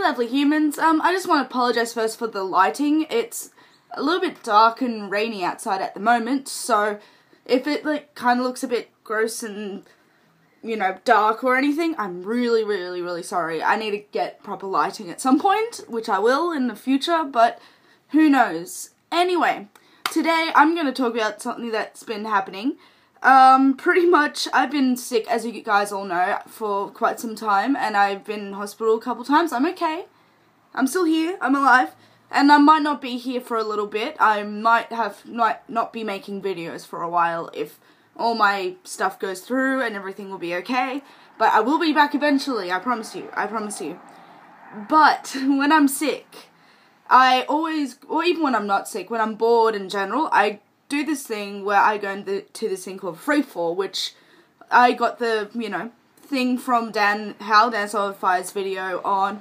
lovely humans, I just want to apologise first for the lighting. It's a little bit dark and rainy outside at the moment, so if it kind of looks a bit gross and, dark or anything, I'm really, really, really sorry. I need to get proper lighting at some point, which I will in the future, but who knows. Anyway, today I'm going to talk about something that's been happening. Pretty much, I've been sick, as you guys all know, for quite some time, and I've been in hospital a couple times. I'm okay. I'm still here. I'm alive. And I might not be here for a little bit. I might not be making videos for a while if all my stuff goes through and everything will be okay. But I will be back eventually, I promise you. I promise you. But when I'm sick, I always, or even when I'm not sick, when I'm bored in general, I do this thing where I go to this thing called Freefall, which I got the, thing from Dan Solidfire's video on,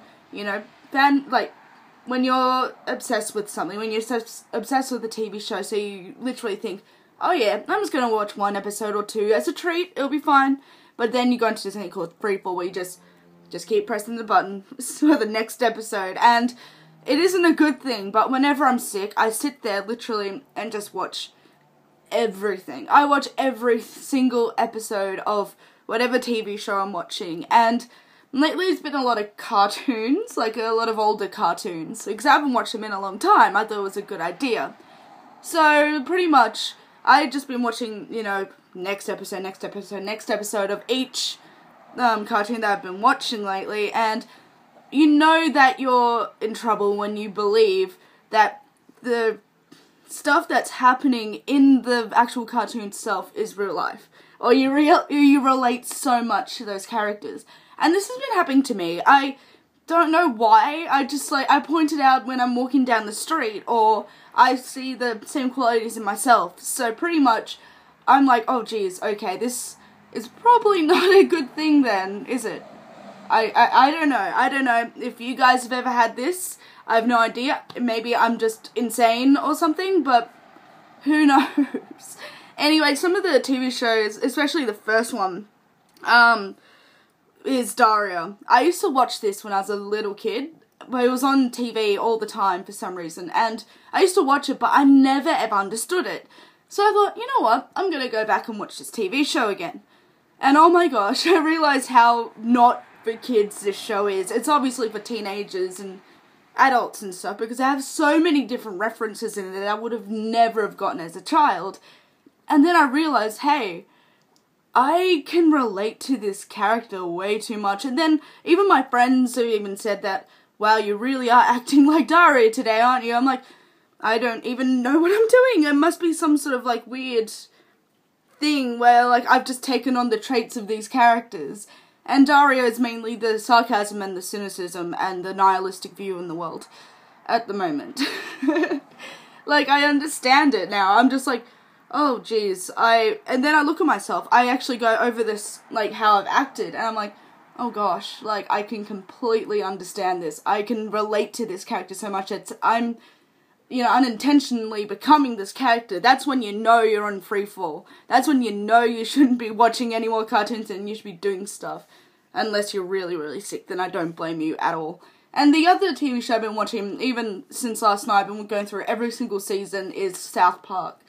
when you're obsessed with something, when you're obsessed with a TV show, so you literally think, oh yeah, I'm just going to watch one episode or two as a treat, it'll be fine. But then you go into this thing called Freefall, where you just keep pressing the button for the next episode, and it isn't a good thing, but whenever I'm sick, I sit there literally and just watch everything. I watch every single episode of whatever TV show I'm watching, and lately it's been a lot of cartoons, like a lot of older cartoons, because I haven't watched them in a long time. I thought it was a good idea. So, pretty much, I've just been watching, next episode of each cartoon that I've been watching lately, and you know that you're in trouble when you believe that the stuff that's happening in the actual cartoon itself is real life, or you relate so much to those characters. And this has been happening to me. I don't know why. I point it out when I'm walking down the street, or I see the same qualities in myself. So pretty much, I'm like, oh geez, okay, this is probably not a good thing then, is it? I don't know. I don't know if you guys have ever had this. I have no idea. Maybe I'm just insane or something, but who knows? Anyway, some of the TV shows, especially the first one, is Daria. I used to watch this when I was a little kid, but it was on TV all the time for some reason, and I used to watch it, but I never ever understood it. So I thought, you know what, I'm gonna go back and watch this TV show again. And oh my gosh, I realised how not for kids this show is. It's obviously for teenagers and adults and stuff, because I have so many different references in it that I would have never have gotten as a child. And then I realised, hey, I can relate to this character way too much. And then even my friends have even said that, wow, you really are acting like Daria today, aren't you? I'm like, I don't even know what I'm doing. It must be some sort of weird thing where I've just taken on the traits of these characters. And Daria is mainly the sarcasm and the cynicism and the nihilistic view in the world at the moment. I understand it now. I'm just like, oh geez, and then I look at myself, I actually go over this, how I've acted, and I'm like, oh gosh, I can completely understand this. I can relate to this character so much. I'm unintentionally becoming this character. That's when you know you're on freefall. That's when you know you shouldn't be watching any more cartoons and you should be doing stuff. Unless you're really, really sick, then I don't blame you at all. And the other TV show I've been watching, even since last night, I've been going through every single season, is South Park.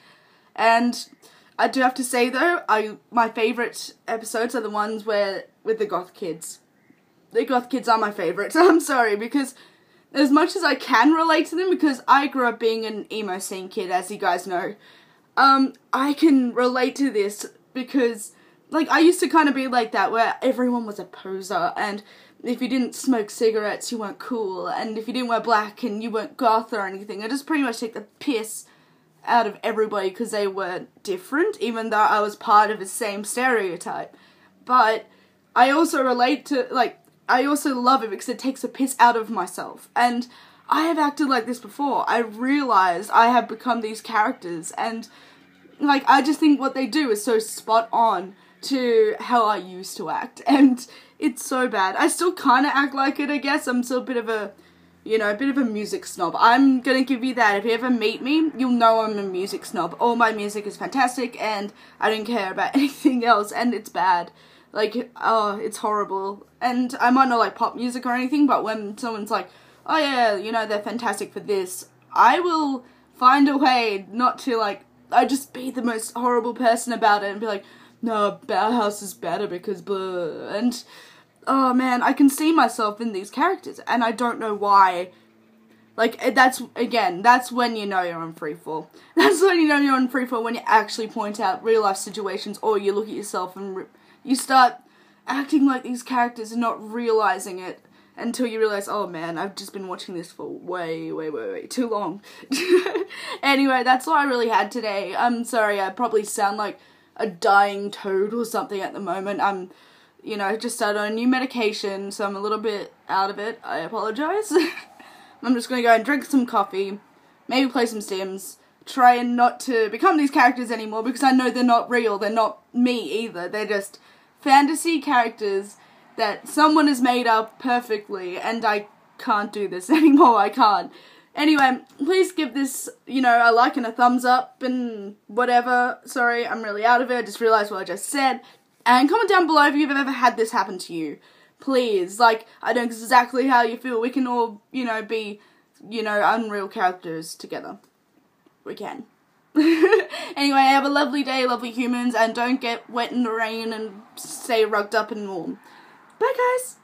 And I do have to say though, my favourite episodes are the ones with the goth kids. The goth kids are my favourites. I'm sorry, because as much as I can relate to them, because I grew up being an emo scene kid, as you guys know, I can relate to this because, I used to kind of be like that, where everyone was a poser, and if you didn't smoke cigarettes, you weren't cool, and if you didn't wear black and you weren't goth or anything, I just pretty much take the piss out of everybody because they were different, even though I was part of the same stereotype. But I also relate to, I also love it because it takes a piss out of myself. And I have acted like this before. I realized I have become these characters, and, I just think what they do is so spot on to how I used to act. And it's so bad. I still kind of act like it, I guess. I'm still a bit of a music snob. I'm gonna give you that. If you ever meet me, you'll know I'm a music snob. All my music is fantastic, and I don't care about anything else, and it's bad. Like, oh, it's horrible. And I might not like pop music or anything, but when someone's like, oh yeah, you know, they're fantastic for this, I will find a way not to, like, I just be the most horrible person about it and be like, no, Bauhaus is better because blah. And, oh man, I can see myself in these characters, and I don't know why. Like, that's when you know you're on freefall. That's when you know you're on freefall, when you actually point out real life situations, or you look at yourself and you start acting like these characters and not realizing it until you realize, oh man, I've just been watching this for way too long. Anyway, that's all I really had today. I'm sorry, I probably sound like a dying toad or something at the moment. I'm, you know, just started on a new medication, so I'm a little bit out of it. I apologize. I'm just gonna go and drink some coffee, maybe play some Sims, try and not to become these characters anymore, because I know they're not real, they're not me either, they're just fantasy characters that someone has made up perfectly, and I can't do this anymore, I can't. Anyway, please give this, you know, a like and a thumbs up, and whatever. Sorry, I'm really out of it, I just realised what I just said. And comment down below if you've ever had this happen to you. Please, like, I know exactly how you feel. We can all, you know, be, you know, unreal characters together. We can. Anyway, have a lovely day, lovely humans, and don't get wet in the rain and stay rugged up and warm. Bye, guys!